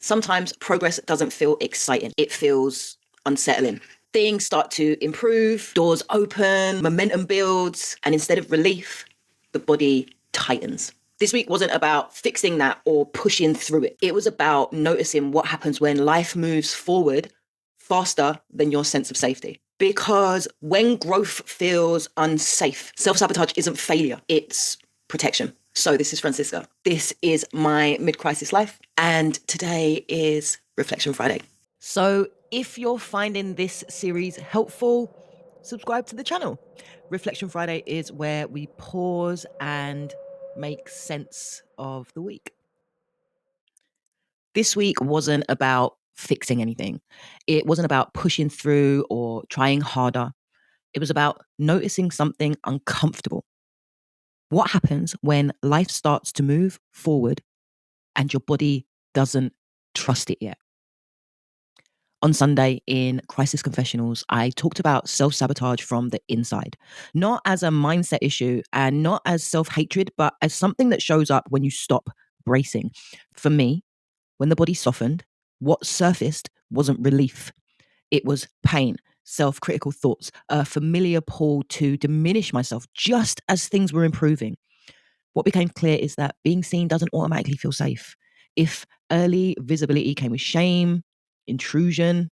Sometimes progress doesn't feel exciting. It feels unsettling. Things start to improve, doors open, momentum builds, and instead of relief, the body tightens. This week wasn't about fixing that or pushing through it. It was about noticing what happens when life moves forward faster than your sense of safety. Because when growth feels unsafe, self-sabotage isn't failure, it's protection. So this is Francisca. This is my mid-crisis life, and today is Reflection Friday. So if you're finding this series helpful, subscribe to the channel. Reflection Friday is where we pause and make sense of the week. This week wasn't about fixing anything. It wasn't about pushing through or trying harder. It was about noticing something uncomfortable. What happens when life starts to move forward and your body doesn't trust it yet? On Sunday in Crisis Confessionals, I talked about self-sabotage from the inside, not as a mindset issue and not as self-hatred, but as something that shows up when you stop bracing. For me, when the body softened, what surfaced wasn't relief. It was pain, self-critical thoughts, a familiar pull to diminish myself just as things were improving. What became clear is that being seen doesn't automatically feel safe. If early visibility came with shame, intrusion,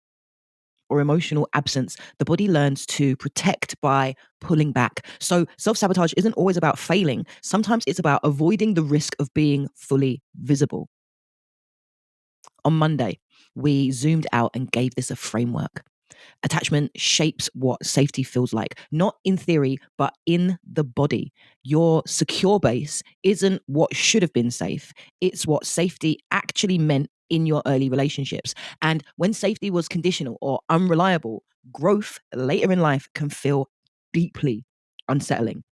or emotional absence, the body learns to protect by pulling back. So self-sabotage isn't always about failing. Sometimes it's about avoiding the risk of being fully visible. On Monday, we zoomed out and gave this a framework. Attachment shapes what safety feels like, not in theory, but in the body. Your secure base isn't what should have been safe. It's what safety actually meant in your early relationships. And when safety was conditional or unreliable, growth later in life can feel deeply unsettling.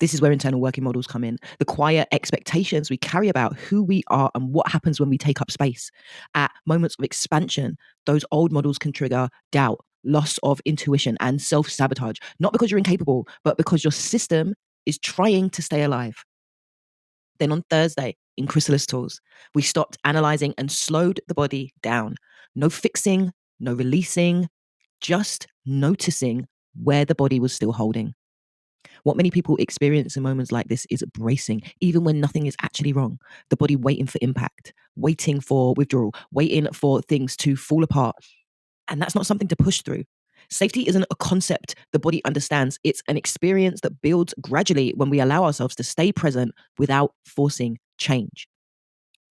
This is where internal working models come in. The quiet expectations we carry about who we are and what happens when we take up space. At moments of expansion, those old models can trigger doubt, loss of intuition, and self-sabotage, not because you're incapable, but because your system is trying to stay alive. Then on Thursday, in Chrysalis Tools, we stopped analyzing and slowed the body down. No fixing, no releasing, just noticing where the body was still holding. What many people experience in moments like this is bracing, even when nothing is actually wrong. The body waiting for impact, waiting for withdrawal, waiting for things to fall apart. And that's not something to push through. Safety isn't a concept the body understands. It's an experience that builds gradually when we allow ourselves to stay present without forcing change.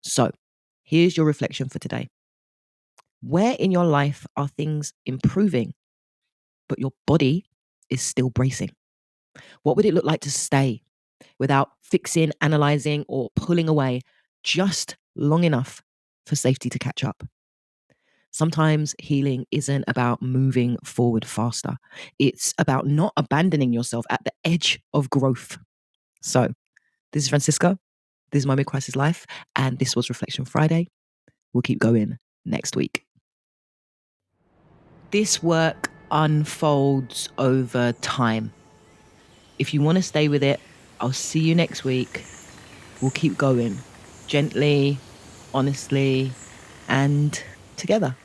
So here's your reflection for today. Where in your life are things improving, but your body is still bracing? What would it look like to stay without fixing, analyzing, or pulling away just long enough for safety to catch up? Sometimes healing isn't about moving forward faster. It's about not abandoning yourself at the edge of growth. So, this is Francisca. This is my mid-crisis life. And this was Reflection Friday. We'll keep going next week. This work unfolds over time. If you want to stay with it, I'll see you next week. We'll keep going gently, honestly, and together.